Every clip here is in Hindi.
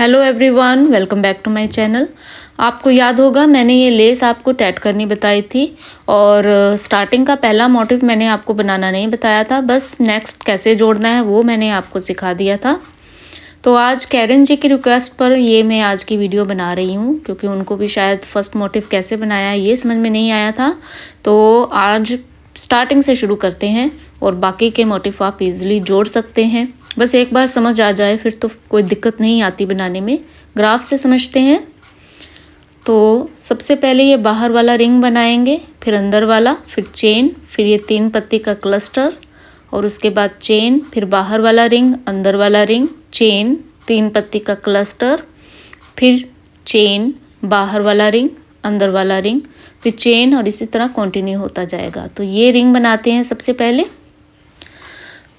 Hello everyone, welcome back to my channel. आपको याद होगा मैंने ये लेस आपको टैट करनी बताई थी और स्टार्टिंग का पहला मोटिव मैंने आपको बनाना नहीं बताया था, बस नेक्स्ट कैसे जोड़ना है वो मैंने आपको सिखा दिया था। तो आज कैरन जी की रिक्वेस्ट पर ये मैं आज की वीडियो बना रही हूँ क्योंकि उनको भी शायद फर्स्ट मोटिव कैसे बनाया है ये समझ में नहीं आया था। तो आज स्टार्टिंग से शुरू करते हैं और बाकी के मोटिव आप इजीली जोड़ सकते हैं। बस एक बार समझ आ जाए फिर तो कोई दिक्कत नहीं आती बनाने में। ग्राफ से समझते हैं। तो सबसे पहले ये बाहर वाला रिंग बनाएंगे, फिर अंदर वाला, फिर चेन, फिर ये 3 पत्ती का क्लस्टर और उसके बाद चेन, फिर बाहर वाला रिंग, अंदर वाला रिंग, चेन, 3 पत्ती का क्लस्टर, फिर चेन, बाहर वाला रिंग, अंदर वाला रिंग, फिर चेन और इसी तरह कंटिन्यू होता जाएगा। तो ये रिंग बनाते हैं सबसे पहले।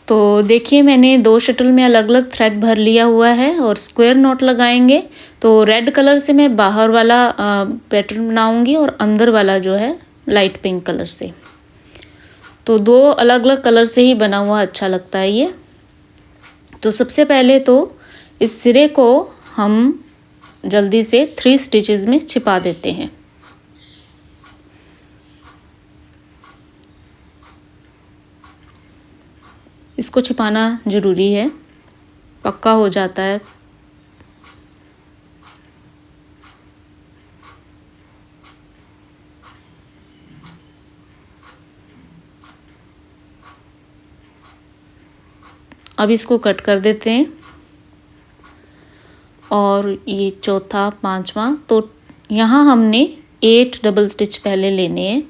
तो देखिए मैंने 2 शटल में अलग अलग थ्रेड भर लिया हुआ है और स्क्वायर नॉट लगाएंगे। तो रेड कलर से मैं बाहर वाला पैटर्न बनाऊंगी और अंदर वाला जो है लाइट पिंक कलर से। तो 2 अलग अलग कलर से ही बना हुआ अच्छा लगता है ये। तो सबसे पहले तो इस सिरे को हम जल्दी से 3 स्टिचेस में छिपा देते हैं। इसको छिपाना ज़रूरी है, पक्का हो जाता है। अब इसको कट कर देते हैं और ये चौथा, पांचवा, तो यहाँ हमने 8 डबल स्टिच पहले लेने हैं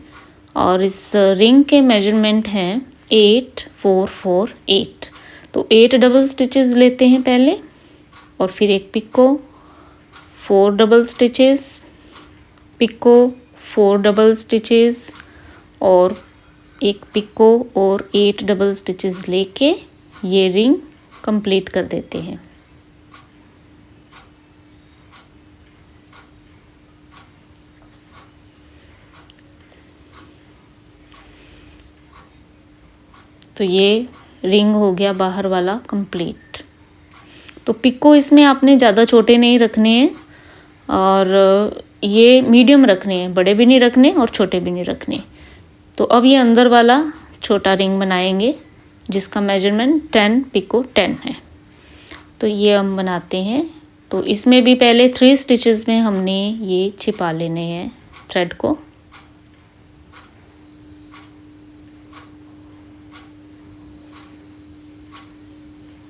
और इस रिंग के मेजरमेंट हैं 8 4 4 8। तो 8 डबल स्टिचेस लेते हैं पहले और फिर एक picot, 4 double stitches, picot, 4 double stitches और एक पिको और 8 डबल स्टिचेस लेके ये रिंग कंप्लीट कर देते हैं। तो ये रिंग हो गया बाहर वाला कंप्लीट। तो पिको इसमें आपने ज़्यादा छोटे नहीं रखने हैं और ये मीडियम रखने हैं, बड़े भी नहीं रखने और छोटे भी नहीं रखने। तो अब ये अंदर वाला छोटा रिंग बनाएंगे जिसका मेजरमेंट 10 पिको 10 है। तो ये हम बनाते हैं। तो इसमें भी पहले 3 स्टिचेस में हमने ये छिपा लेने हैं थ्रेड को।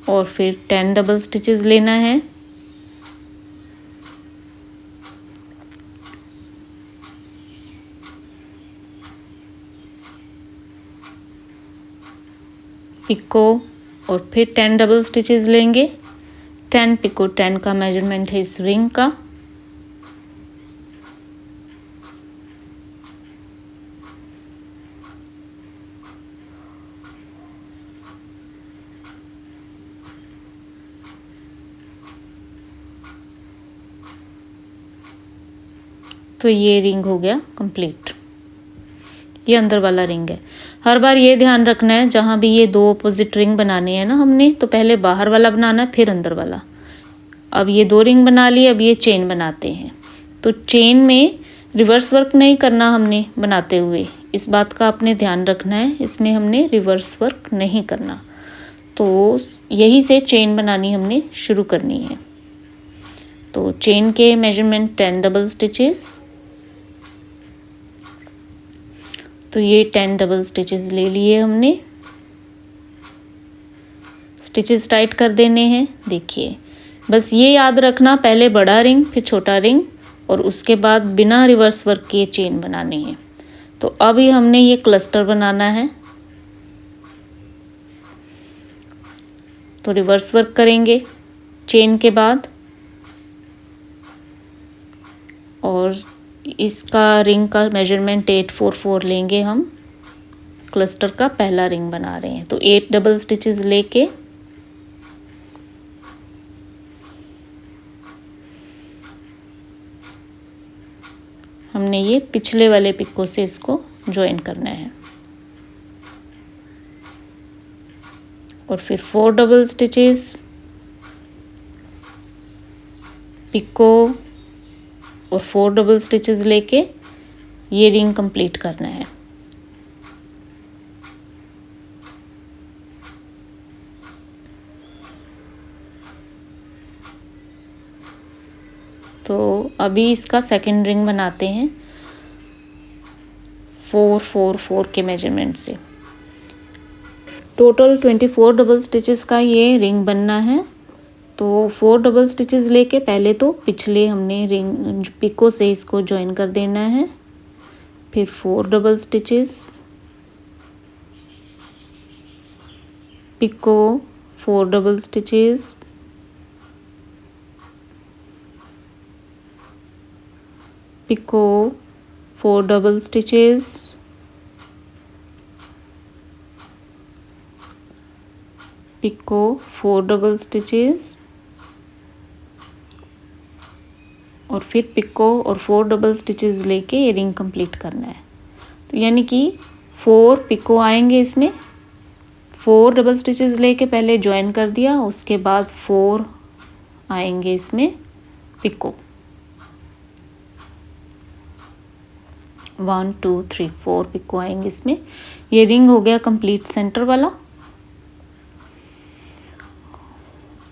और फिर 10 डबल स्टिचेस लेना है। पिको और फिर 10 डबल स्टिचेस लेंगे। 10 पिको 10 का मेजरमेंट है इस रिंग का। तो ये रिंग हो गया कंप्लीट। ये अंदर वाला रिंग है। हर बार ये ध्यान रखना है जहाँ भी ये 2 अपोजिट रिंग बनाने हैं ना हमने, तो पहले बाहर वाला बनाना है फिर अंदर वाला। अब ये 2 रिंग बना लिए, अब ये चेन बनाते हैं। तो चेन में रिवर्स वर्क नहीं करना हमने बनाते हुए, इस बात का आपने ध्यान रखना है। इसमें हमने रिवर्स वर्क नहीं करना। तो यही से चेन बनानी हमने शुरू करनी है। तो चेन के मेजरमेंट 10 डबल स्टिचेस। तो ये 10 डबल स्टिचेस ले लिए हमने। स्टिचेस टाइट कर देने हैं। देखिए बस ये याद रखना, पहले बड़ा रिंग फिर छोटा रिंग और उसके बाद बिना रिवर्स वर्क के चेन बनानी है। तो अभी हमने ये क्लस्टर बनाना है। तो रिवर्स वर्क करेंगे चेन के बाद और इसका रिंग का मेजरमेंट 8 4 4 लेंगे हम। क्लस्टर का पहला रिंग बना रहे हैं। तो 8 डबल स्टिचेस लेके हमने ये पिछले वाले पिको से इसको ज्वाइन करना है और फिर 4 डबल स्टिचेस पिको और 4 डबल स्टिचेस लेके ये रिंग कंप्लीट करना है। तो अभी इसका सेकंड रिंग बनाते हैं 4 4 4 के मेजरमेंट से। टोटल 24 डबल स्टिचेस का ये रिंग बनना है। तो 4 डबल स्टिचेस लेके पहले तो पिछले हमने रिंग पिको से इसको ज्वाइन कर देना है, फिर 4 double stitches, picot, 4 double stitches, picot, 4 double stitches, picot, 4 double stitches और फिर पिको और 4 डबल स्टिचेस लेके ये रिंग कंप्लीट करना है। तो यानी कि 4 पिको आएंगे इसमें, 4 डबल स्टिचेस लेके पहले ज्वाइन कर दिया, उसके बाद 4 आएंगे इसमें पिको, 1 2 3 4 पिको आएंगे इसमें। ये रिंग हो गया कंप्लीट सेंटर वाला।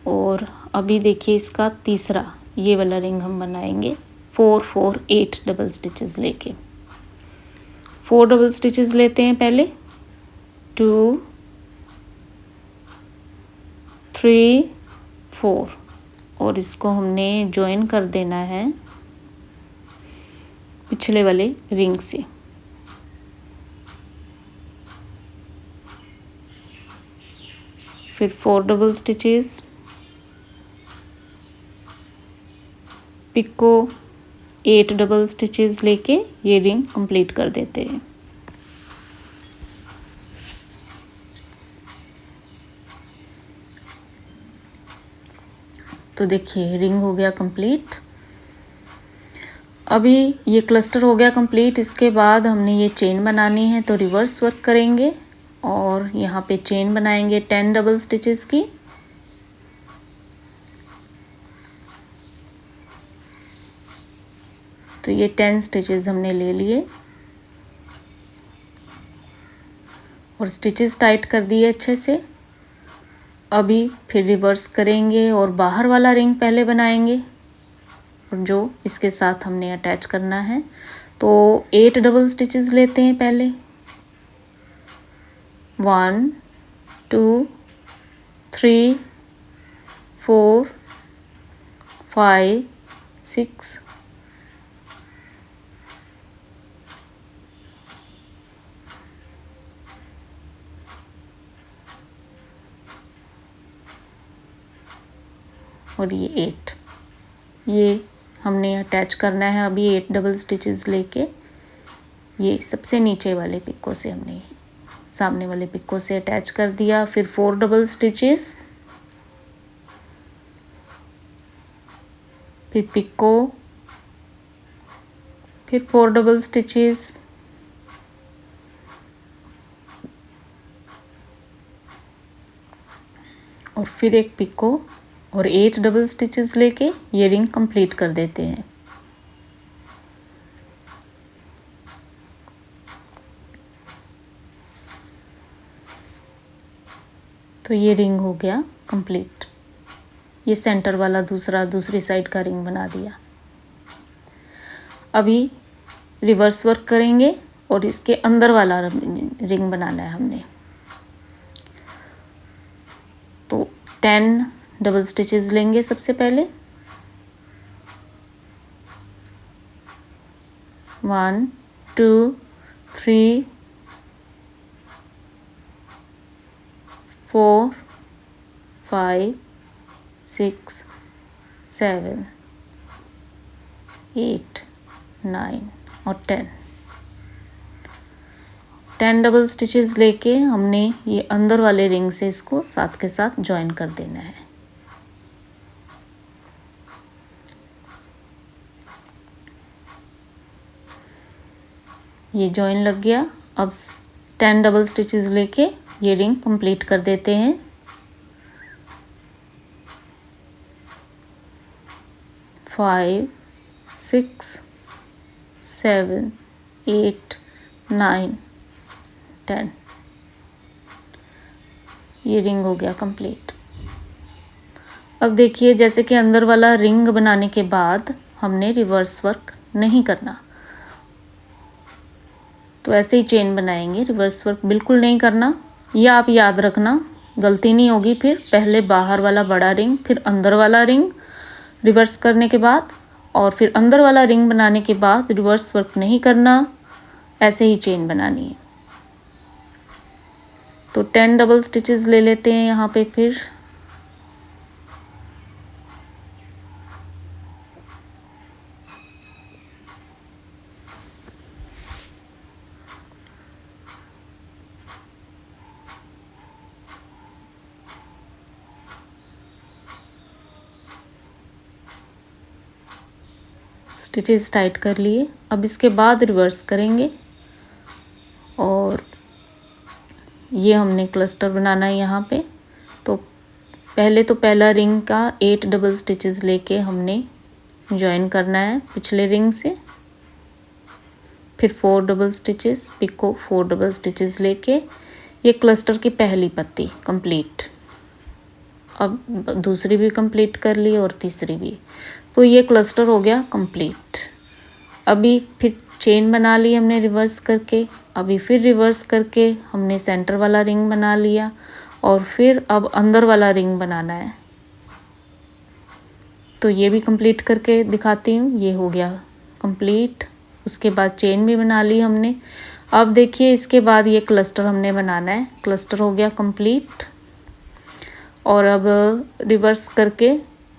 और अभी देखिए इसका तीसरा ये वाला रिंग हम बनाएंगे 4 4 8 डबल स्टिचेस लेके। 4 डबल स्टिचेस लेते हैं पहले, 2 3 4 और इसको हमने ज्वाइन कर देना है पिछले वाले रिंग से। फिर 4 double stitches, picot, 8 double stitches लेके ये रिंग कंप्लीट कर देते हैं। तो देखिए रिंग हो गया कंप्लीट। अभी ये क्लस्टर हो गया कंप्लीट। इसके बाद हमने ये चेन बनानी है, तो रिवर्स वर्क करेंगे और यहाँ पे चेन बनाएंगे 10 डबल स्टिचेस की। तो ये 10 स्टिचेस हमने ले लिए और स्टिचेस टाइट कर दिए अच्छे से। अभी फिर रिवर्स करेंगे और बाहर वाला रिंग पहले बनाएंगे और जो इसके साथ हमने अटैच करना है। तो 8 डबल स्टिचेस लेते हैं पहले, 1 2 3 4 5 6 और ये 8, ये हमने अटैच करना है अभी 8 डबल स्टिचेस लेके। ये सबसे नीचे वाले पिको से हमने सामने वाले पिको से अटैच कर दिया। फिर 4 डबल स्टिचेस, फिर पिको, फिर 4 डबल स्टिचेस, और फिर एक पिको और 8 डबल स्टिचेस लेके ये रिंग कंप्लीट कर देते हैं। तो ये रिंग हो गया कंप्लीट। ये सेंटर वाला दूसरी साइड का रिंग बना दिया। अभी रिवर्स वर्क करेंगे और इसके अंदर वाला रिंग बनाना है हमने। तो 10 डबल स्टिचेस लेंगे सबसे पहले, 1 2 3 4 5 6 7 8 9 और 10 डबल स्टिचेस लेके हमने ये अंदर वाले रिंग से इसको साथ के साथ ज्वाइन कर देना है। ये जॉइन लग गया। अब 10 डबल स्टिचेस लेके ये रिंग कंप्लीट कर देते हैं। 5 6 7 8 9 10। ये रिंग हो गया कंप्लीट। अब देखिए जैसे कि अंदर वाला रिंग बनाने के बाद हमने रिवर्स वर्क नहीं करना, तो ऐसे ही चेन बनाएंगे, रिवर्स वर्क बिल्कुल नहीं करना। ये आप याद रखना, गलती नहीं होगी फिर। पहले बाहर वाला बड़ा रिंग, फिर अंदर वाला रिंग रिवर्स करने के बाद, और फिर अंदर वाला रिंग बनाने के बाद रिवर्स वर्क नहीं करना, ऐसे ही चेन बनानी है। तो 10 डबल स्टिचेस ले लेते हैं यहाँ पे। फिर स्टिचेस टाइट कर लिए। अब इसके बाद रिवर्स करेंगे, और ये हमने क्लस्टर बनाना है यहाँ पे। तो पहले तो पहला रिंग का 8 डबल स्टिचेस लेके हमने ज्वाइन करना है पिछले रिंग से। फिर 4 double stitches, picot 4 double stitches लेके ये क्लस्टर की पहली पत्ती कंप्लीट। अब दूसरी भी कंप्लीट कर ली और तीसरी भी, तो ये क्लस्टर हो गया कंप्लीट। अभी फिर चेन बना ली हमने रिवर्स करके। अभी फिर रिवर्स करके हमने सेंटर वाला रिंग बना लिया, और फिर अब अंदर वाला रिंग बनाना है। तो ये भी कंप्लीट करके दिखाती हूँ। ये हो गया कंप्लीट। उसके बाद चेन भी बना ली हमने। अब देखिए इसके बाद ये क्लस्टर हमने बनाना है। क्लस्टर हो गया कंप्लीट, और अब रिवर्स करके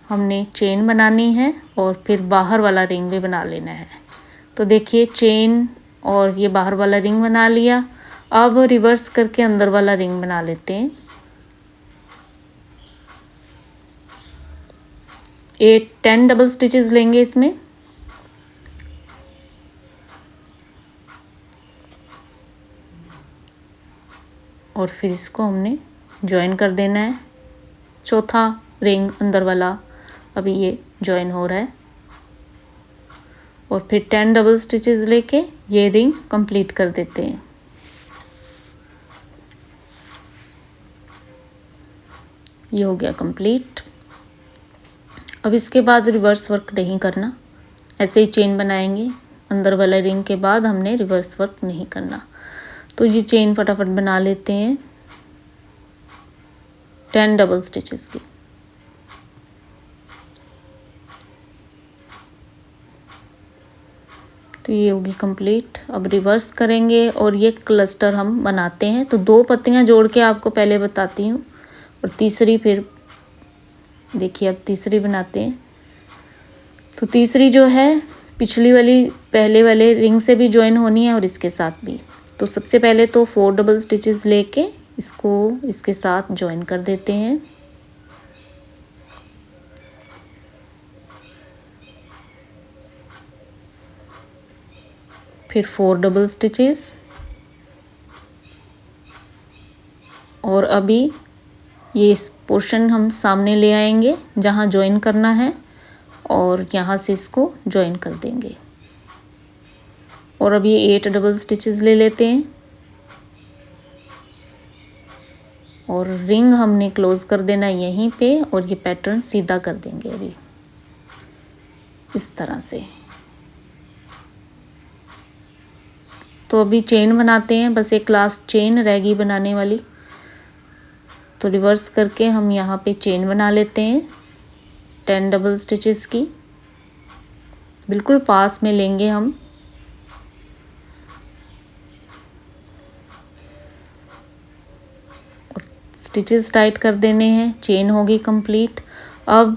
हमने चेन बनानी है, और फिर बाहर वाला रिंग भी बना लेना है। तो देखिए चेन और ये बाहर वाला रिंग बना लिया। अब रिवर्स करके अंदर वाला रिंग बना लेते हैं। 10 डबल स्टिचेस लेंगे इसमें। और फिर इसको हमने ज्वाइन कर देना है। चौथा रिंग अंदर वाला अभी ये ज्वाइन हो रहा है, और फिर 10 डबल स्टिचेस लेके ये रिंग कंप्लीट कर देते हैं। ये हो गया कंप्लीट। अब इसके बाद रिवर्स वर्क नहीं करना, ऐसे ही चेन बनाएंगे। अंदर वाला रिंग के बाद हमने रिवर्स वर्क नहीं करना। तो ये चेन फटाफट बना लेते हैं 10 डबल स्टिचेस की। तो ये होगी कंप्लीट। अब रिवर्स करेंगे और ये क्लस्टर हम बनाते हैं। तो 2 पत्तियां जोड़ के आपको पहले बताती हूँ, और तीसरी फिर देखिए अब तीसरी बनाते हैं। तो तीसरी जो है पिछली वाली पहले वाले रिंग से भी ज्वाइन होनी है और इसके साथ भी। तो सबसे पहले तो 4 डबल स्टिचेस लेके इसको इसके साथ ज्वाइन कर देते हैं। फिर 4 डबल स्टिचेस, और अभी ये इस पोर्शन हम सामने ले आएंगे जहाँ ज्वाइन करना है, और यहाँ से इसको ज्वाइन कर देंगे। और अब ये 8 डबल स्टिचेस ले लेते हैं, और रिंग हमने क्लोज कर देना यहीं पे, और ये पैटर्न सीधा कर देंगे अभी इस तरह से। तो अभी चेन बनाते हैं, बस एक लास्ट चेन रहेगी बनाने वाली। तो रिवर्स करके हम यहाँ पे चेन बना लेते हैं 10 डबल स्टिचेस की। बिल्कुल पास में लेंगे हम। स्टिचेस टाइट कर देने हैं। चेन होगी कंप्लीट। अब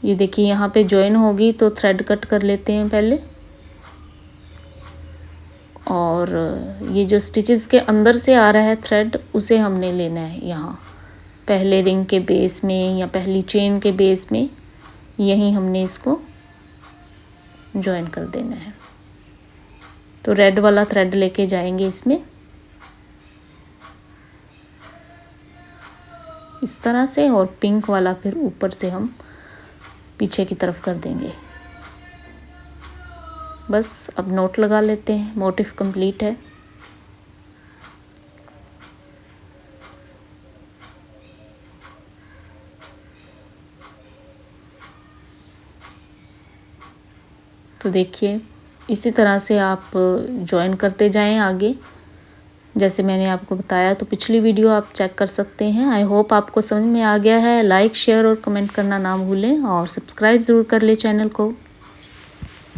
ये देखिए यहाँ पे ज्वाइन होगी, तो थ्रेड कट कर लेते हैं पहले। और ये जो स्टिचेस के अंदर से आ रहा है थ्रेड, उसे हमने लेना है यहाँ पहले रिंग के बेस में या पहली चेन के बेस में, यहीं हमने इसको ज्वाइन कर देना है। तो रेड वाला थ्रेड लेके जाएंगे इसमें इस तरह से, और पिंक वाला फिर ऊपर से हम पीछे की तरफ कर देंगे। बस अब नोट लगा लेते हैं, मोटिव कंप्लीट है। तो देखिए इसी तरह से आप जॉइन करते जाएं आगे, जैसे मैंने आपको बताया। तो पिछली वीडियो आप चेक कर सकते हैं। आई होप आपको समझ में आ गया है। लाइक शेयर और कमेंट करना ना भूलें और सब्सक्राइब ज़रूर कर लें चैनल को।